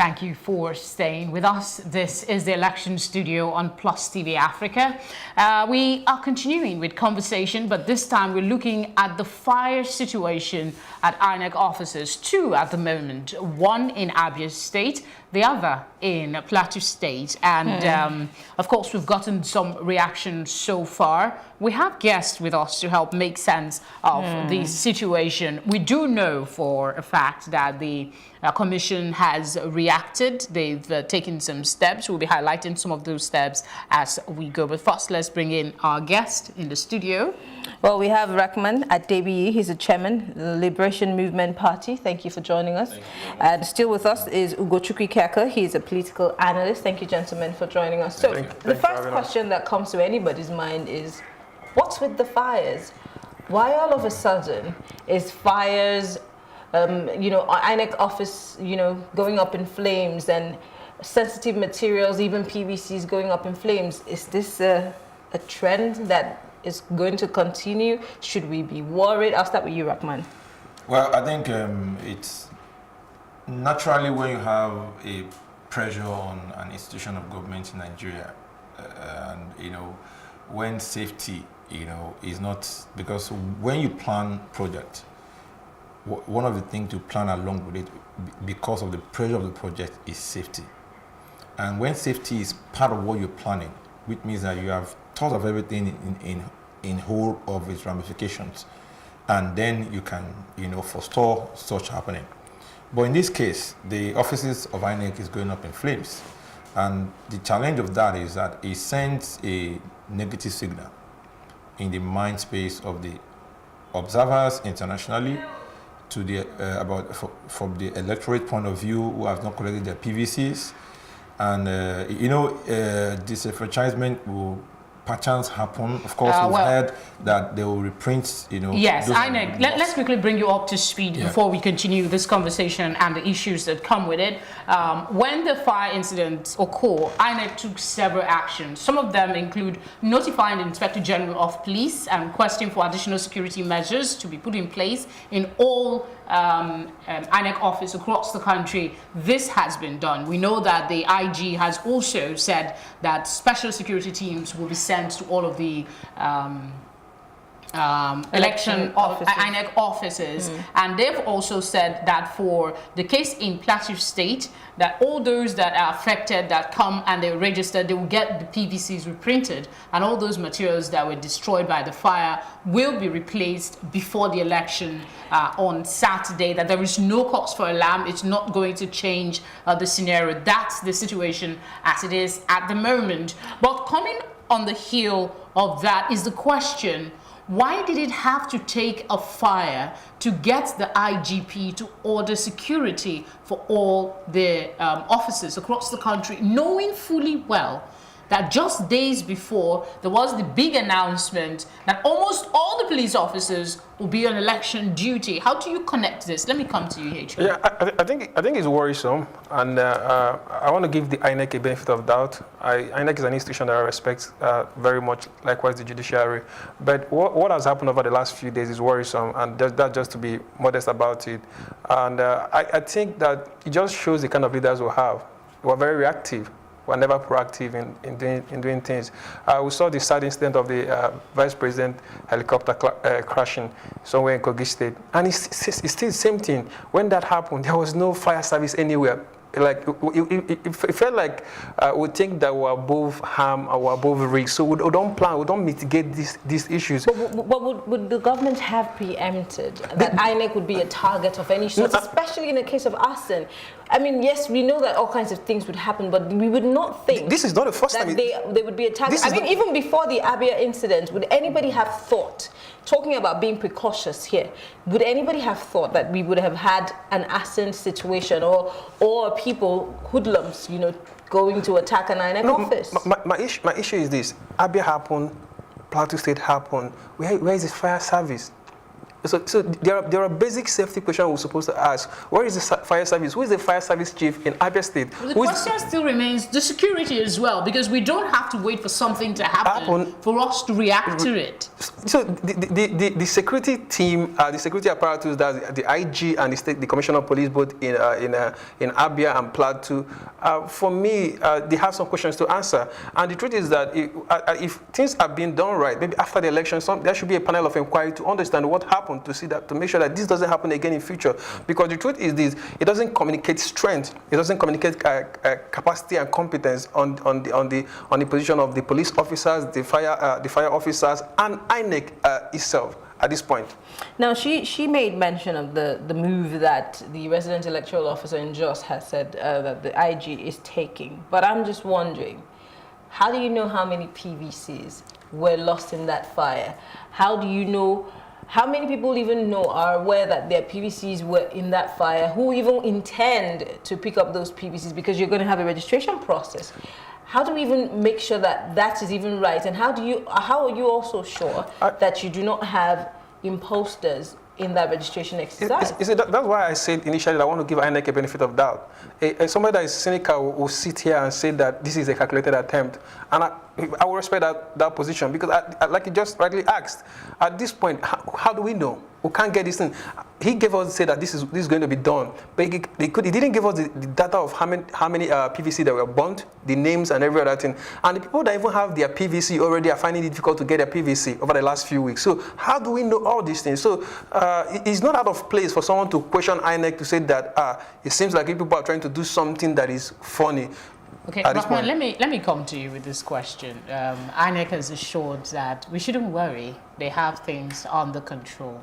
Thank you for staying with us. This is the Election Studio on Plus TV Africa. We are continuing with conversation, but this time we're looking at the fire situation at INEC offices. Two at the moment, one in Abia State, the other in Plateau State. And of course, we've gotten some reactions so far. We have guests with us to help make sense of the situation. We do know for a fact that the Commission has reacted. They've taken some steps. We'll be highlighting some of those steps as we go. But first, let's bring in our guest in the studio. Well, we have Rahman at DBE. He's the chairman of the Liberation Movement Party. Thank you for joining us. And still with us is Ugochukwu Keka. He's a political analyst. Thank you, gentlemen, for joining us. So the first question that comes to anybody's mind is, what's with the fires? Why all of a sudden is fires, INEC office, going up in flames, and sensitive materials, even PVCs going up in flames? Is this a trend that is going to continue? Should we be worried? I'll start with you, Rahman. Well, I think it's naturally when you have a pressure on an institution of government in Nigeria, and when safety, is not, because when you plan project, one of the things to plan along with it, because of the pressure of the project, is safety. And when safety is part of what you're planning, which means that you have thought of everything in whole of its ramifications, and then you can forestall such happening. But in this case, the offices of INEC is going up in flames, and the challenge of that is that it sends a negative signal in the mind space of the observers internationally, to the from the electorate point of view, who have not collected their PVCs, and disenfranchisement will perchance happen. Of course, we've heard that they will reprint, Yes, INEC. Let's quickly bring you up to speed before we continue this conversation and the issues that come with it. When the fire incidents occur, INEC took several actions. Some of them include notifying the Inspector General of Police and requesting for additional security measures to be put in place in all INEC offices across the country. This has been done. We know that the IG has also said that special security teams will be sent to all of the INEC offices, and they've also said that for the case in Plateau State, that all those that are affected that come and they're registered, they will get the PVCs reprinted, and all those materials that were destroyed by the fire will be replaced before the election on Saturday. That there is no cause for alarm. It's not going to change the scenario. That's the situation as it is at the moment. But coming on the heel of that is the question, why did it have to take a fire to get the IGP to order security for all the offices across the country, knowing fully well that just days before there was the big announcement that almost all the police officers will be on election duty? How do you connect this? Let me come to you, H. Yeah, I think it's worrisome, and I want to give the INEC a benefit of doubt. INEC is an institution that I respect very much, likewise the judiciary. But what has happened over the last few days is worrisome, and that's just to be modest about it. And I think that it just shows the kind of leaders we have. We're very reactive. We're never proactive in doing things. We saw the sad incident of the vice president helicopter crashing somewhere in Kogi State. And it's still the same thing. When that happened, there was no fire service anywhere. Like it felt like we think that we're above harm or we're above risk, so we don't plan, we don't mitigate these issues. But would the government have preempted that INEC would be a target of any sort, especially in the case of arson? I mean, yes, we know that all kinds of things would happen, but we would not think this is not the first time they would be a target. I mean, even before the Abia incident, would anybody have thought, talking about being precautious here, would anybody have thought that we would have had an arson situation or people, hoodlums, going to attack an INEC office? My issue is this: Abia happened, Plateau State happened. Where is the fire service? So there are basic safety questions we're supposed to ask. Where is the fire service? Who is the fire service chief in Abia State? The question still remains the security as well, because we don't have to wait for something to happen for us to react to it. So the security team, the security apparatus, that the IG and the Commissioner of Police, both in Abia and Plateau, for me, they have some questions to answer. And the truth is that if things are being done right, maybe after the election, there should be a panel of inquiry to understand what happened, to make sure that this doesn't happen again in future. Because the truth is this: it doesn't communicate strength, it doesn't communicate capacity and competence on the position of the police officers, the fire officers, and INEC itself at this point. Now, she made mention of the move that the resident electoral officer in Jos has said that the IG is taking. But I'm just wondering, how do you know how many PVCs were lost in that fire? How do you know, how many people even are aware that their PVCs were in that fire? Who even intend to pick up those PVCs? Because you're going to have a registration process. How do we even make sure that that is even right? And how are you also sure that you do not have imposters in that registration exercise? That's why I said initially that I want to give INEC a benefit of doubt. Somebody that is cynical will sit here and say that this is a calculated attempt. And I will respect that position, because like you just rightly asked, at this point, how do we know? We can't get this thing. He gave us, say that this is going to be done, but he didn't give us the data of how many PVC that were burnt, the names and every other thing. And the people that even have their PVC already are finding it difficult to get their PVC over the last few weeks. So how do we know all these things? So it's not out of place for someone to question INEC to say that it seems like people are trying to do something that is funny. Okay, Rahman, let me come to you with this question. INEC has assured that we shouldn't worry. They have things under control.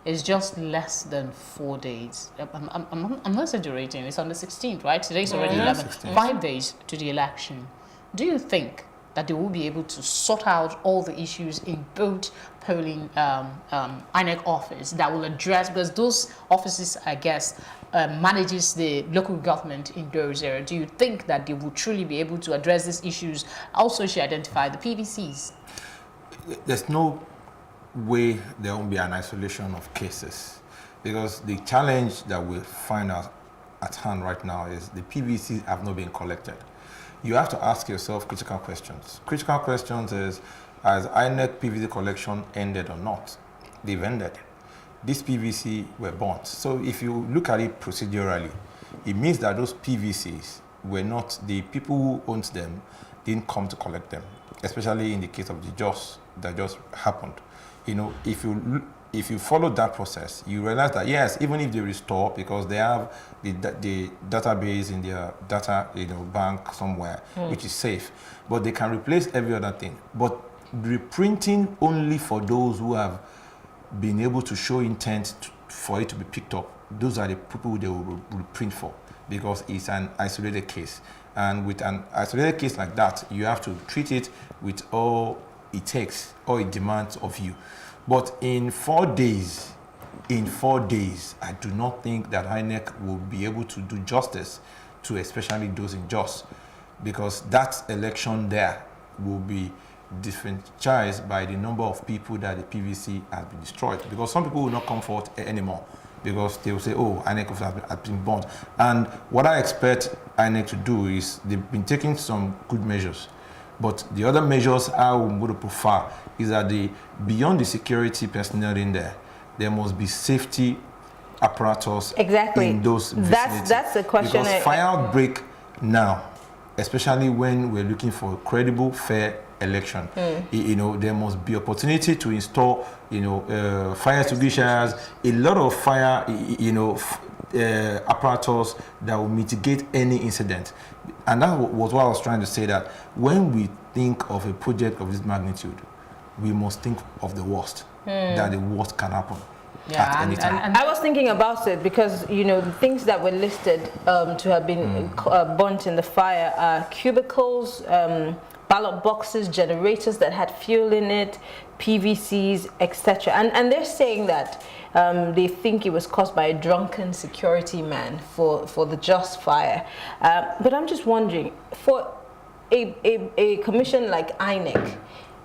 It's just less than 4 days. I'm not exaggerating. It's on the 16th, right? Today's already 11. 5 days to the election. Do you think that they will be able to sort out all the issues in both polling INEC office that will address, because those offices, I guess, manages the local government in those areas? Do you think that they will truly be able to address these issues? Also, she identified the PVCs. There's no way there won't be an isolation of cases, because the challenge that we find at hand right now is the PVCs have not been collected. You have to ask yourself critical questions. Critical questions is, has INEC PVC collection ended or not? They've ended. These PVC were burnt. So if you look at it procedurally, it means that those PVCs were not, the people who owned them didn't come to collect them, especially in the case of the Jos that just happened. You know, if you follow that process, you realize that yes, even if they restore, because they have the database in their data, bank somewhere, which is safe, but they can replace every other thing. But reprinting only for those who have been able to show intent for it to be picked up, those are the people they will reprint for, because it's an isolated case. And with an isolated case like that, you have to treat it with all it takes, all it demands of you. But in 4 days, I do not think that INEC will be able to do justice to especially those in Jos, because that election there will be disenfranchised by the number of people that the PVC has been destroyed. Because some people will not come forward anymore, because they will say, oh, INEC has been burnt. And what I expect INEC to do is, they've been taking some good measures. But the other measures I would go to prefer is that beyond the security personnel in there, there must be safety apparatus in those vicinities. That's the question. Because fire outbreak now, especially when we're looking for a credible, fair election, there must be opportunity to install, fire extinguishers, a lot of fire, apparatus that will mitigate any incident. And that was what I was trying to say, that when we think of a project of this magnitude, we must think of the worst, that the worst can happen at any time. And I was thinking about it because, the things that were listed to have been burnt in the fire are cubicles, ballot boxes, generators that had fuel in it, PVCs, etc. And they're saying that they think it was caused by a drunken security man for the Jos fire. But I'm just wondering, for a commission like INEC,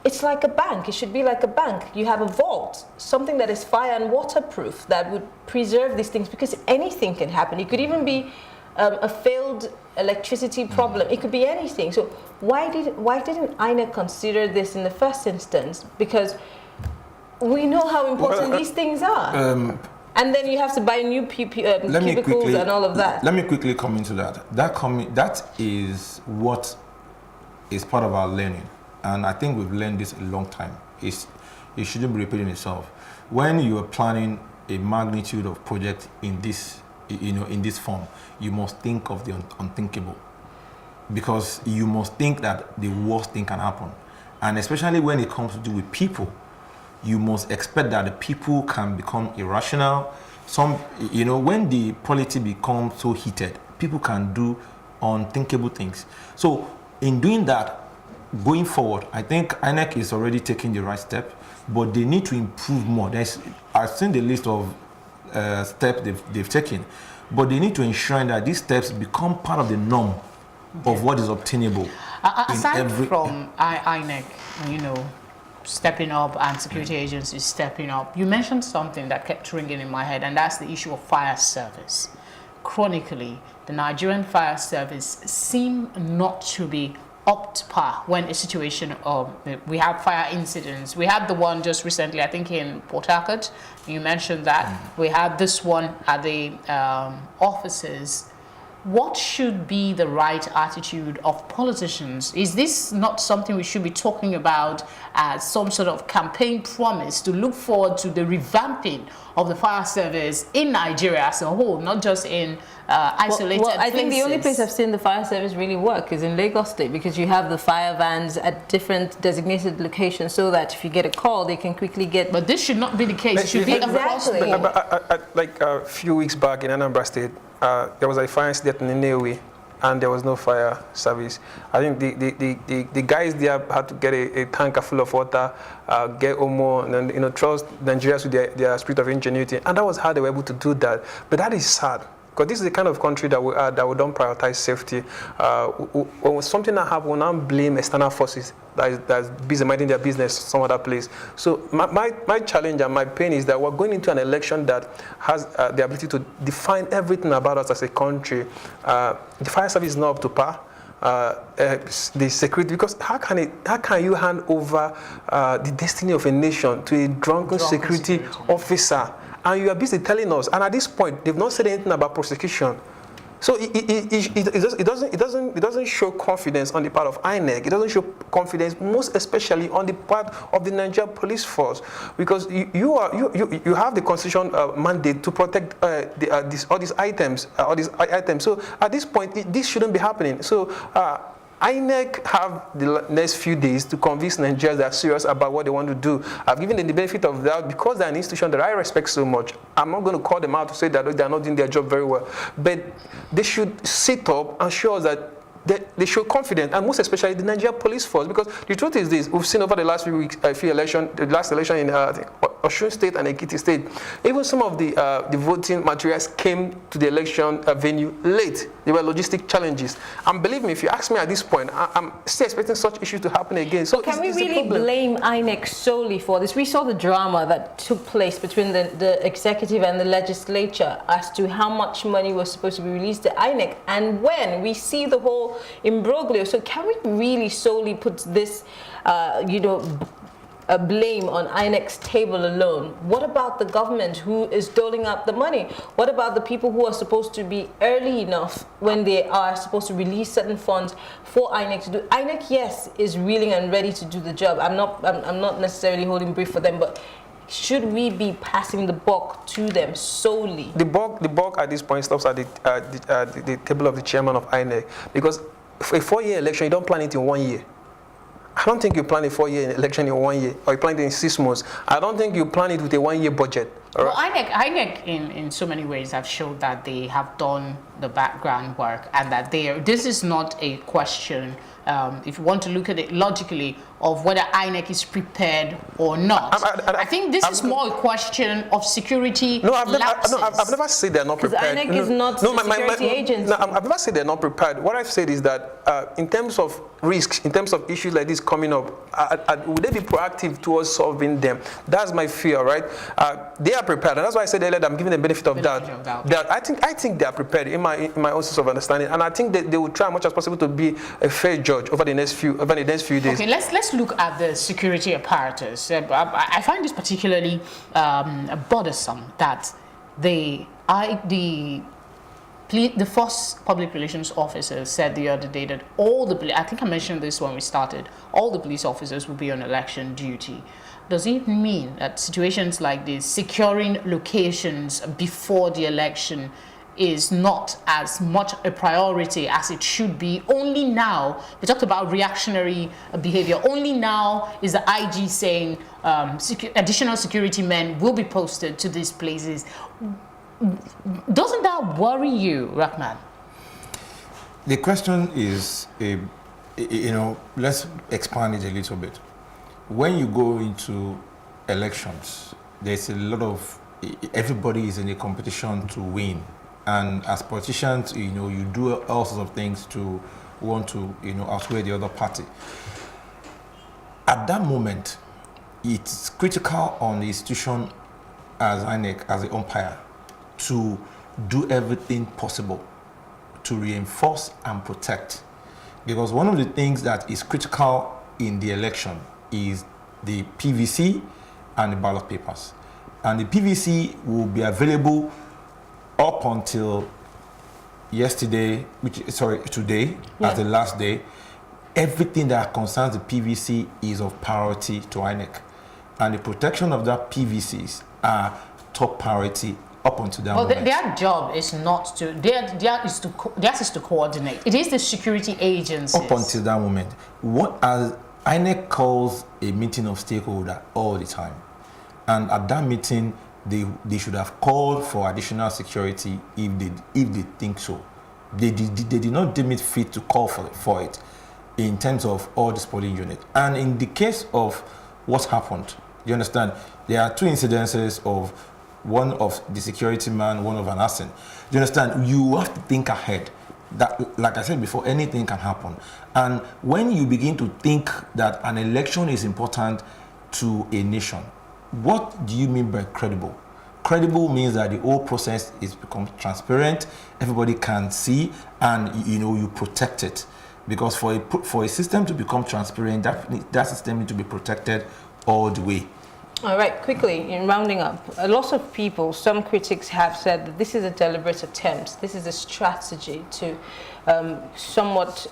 it's like a bank. It should be like a bank. You have a vault, something that is fire and waterproof that would preserve these things, because anything can happen. It could even be a failed electricity problem. It could be anything. So why didn't INEC consider this in the first instance? Because we know how important these things are. And then you have to buy new cubicles and all of that. Let me quickly come into that. That is what is part of our learning. And I think we've learned this a long time. It shouldn't be repeating itself. When you are planning a magnitude of project in this, in this form, you must think of the unthinkable, because you must think that the worst thing can happen. And especially when it comes to do with people, you must expect that the people can become irrational. When the polity becomes so heated, people can do unthinkable things. So in doing that, going forward, I think INEC is already taking the right step, but they need to improve more. I've seen the list of steps they've taken, but they need to ensure that these steps become part of the norm of what is obtainable. Aside from INEC, stepping up and security agencies stepping up, you mentioned something that kept ringing in my head, and that's the issue of fire service. Chronically, the Nigerian fire service seem not to be up to par when a situation of we have fire incidents. We had the one just recently, I think in Port Harcourt. You mentioned that. We had this one at the offices. What should be the right attitude of politicians? Is this not something we should be talking about as some sort of campaign promise to look forward to the revamping of the fire service in Nigeria as a whole, not just in isolated places? I think the only place I've seen the fire service really work is in Lagos State, because you have the fire vans at different designated locations, so that if you get a call, they can quickly get... But this should not be the case. It should be across the board. Like a few weeks back in Anambra State, there was a fire incident in Inewi, and there was no fire service. I think the guys there had to get a tanker full of water, get Omo, and then, trust Nigerians with their spirit of ingenuity, and that was how they were able to do that. But that is sad, because this is the kind of country that we are, that we don't prioritize safety. When something that happens, we now blame external forces that's busy minding their business some other place. So my challenge and my pain is that we're going into an election that has the ability to define everything about us as a country. The fire service is not up to par. The security, because how can you hand over the destiny of a nation to a drunken security officer? And you are busy telling us, and at this point, they've not said anything about prosecution. So it doesn't show confidence on the part of INEC. It doesn't show confidence, most especially on the part of the Nigerian police force, because you have the constitution mandate to protect all these items. So at this point, this shouldn't be happening. So. INEC have the next few days to convince Nigerians that are serious about what they want to do. I've given them the benefit of that because they're an institution that I respect so much. I'm not going to call them out to say that they're not doing their job very well. But they should sit up and show us that they show confidence, and most especially the Nigerian police force, because the truth is this: we've seen over the last few weeks, the last election in Osun State and Ekiti State, even some of the voting materials came to the election venue late. There were logistic challenges, and believe me, if you ask me at this point, I'm still expecting such issues to happen again. So can we really blame INEC solely for this? We saw the drama that took place between the executive and the legislature as to how much money was supposed to be released to INEC, and when we see the whole imbroglio. So can we really solely put this, a blame on INEC's table alone? What about the government who is doling out the money? What about the people who are supposed to be early enough when they are supposed to release certain funds for INEC to do? INEC, yes, is willing and ready to do the job. I'm not necessarily holding brief for them, but should we be passing the buck to them solely? The buck at this point stops at the table of the chairman of INEC, because for a 4-year election, you don't plan it in 1 year. I don't think you plan a 4-year election in 1 year, or you plan it in 6 months. I don't think you plan it with a 1-year budget. Well, INEC in so many ways have showed that they have done the background work and that this is not a question, if you want to look at it logically, of whether INEC is prepared or not. I think this is more a question of security lapses. I've never said they're not prepared. INEC is not a security agency. No, I've never said they're not prepared. What I've said is that in terms of risks, in terms of issues like this coming up, would they be proactive towards solving them? That's my fear, right? They are prepared, and that's why I said earlier that I'm giving them benefit of doubt. I think they are prepared in my own sense of understanding, and I think that they will try as much as possible to be a fair judge over the next few days. Okay, let's look at the security apparatus. I find this particularly bothersome that the first public relations officer said the other day that I think I mentioned this when we started, all the police officers will be on election duty. Does it mean that situations like this, securing locations before the election, is not as much a priority as it should be? Only now, we talked about reactionary behavior, only now is the IG saying additional security men will be posted to these places. Doesn't that worry you, Rahman? The question is, let's expand it a little bit. When you go into elections, there's a lot of, everybody is in a competition to win. And as politicians, you do all sorts of things to want to, outweigh the other party. At that moment, it's critical on the institution as INEC, as the umpire, to do everything possible to reinforce and protect. Because one of the things that is critical in the election is the PVC and the ballot papers. And the PVC will be available up until today, as the last day. Everything that concerns the PVC is of priority to INEC. And the protection of that PVCs are top priority up until that moment. Their job is not to, theirs is to coordinate. It is the security agencies. Up until that moment. As INEC calls a meeting of stakeholders all the time. And at that meeting, they should have called for additional security if they think so. They did not deem it fit to call for it in terms of all this polling unit. And in the case of what happened, you understand, there are two incidences of one of the security man, one of an arson. You understand, you have to think ahead. That, like I said before, anything can happen. And when you begin to think that an election is important to a nation, what do you mean by credible? Credible means that the whole process is become transparent, everybody can see, and you protect it. Because for a system to become transparent, that system needs to be protected all the way. All right, quickly, in rounding up, a lot of people, some critics have said that this is a deliberate attempt, this is a strategy to somewhat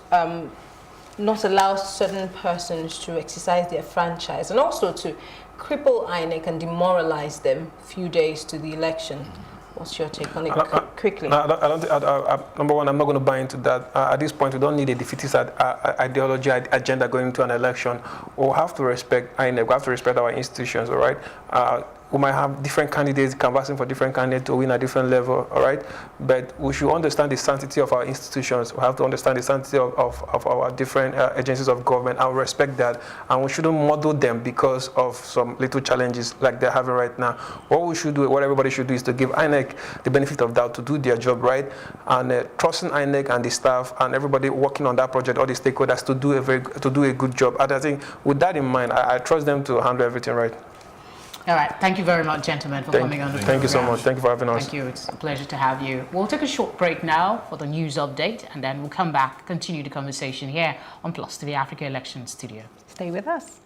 not allow certain persons to exercise their franchise, and also to cripple INEC and demoralize them a few days to the election. What's your take on it? Quickly. Number one, I'm not going to buy into that. At this point, we don't need a defeatist ideology, agenda going into an election. We'll have to respect INEC. We have to respect our institutions, all right? We might have different candidates canvassing for different candidates to win at different level, all right? But we should understand the sanctity of our institutions. We have to understand the sanctity of our different agencies of government and respect that. And we shouldn't model them because of some little challenges like they're having right now. What everybody should do is to give INEC the benefit of doubt to do their job right, and trusting INEC and the staff and everybody working on that project, all the stakeholders to do a good job. And I think with that in mind, I trust them to handle everything right. All right. Thank you very much, gentlemen, for coming on the program. Thank you so much. Thank you for having us. Thank you. It's a pleasure to have you. We'll take a short break now for the news update, and then we'll come back, continue the conversation here on Plus TV Africa Election Studio. Stay with us.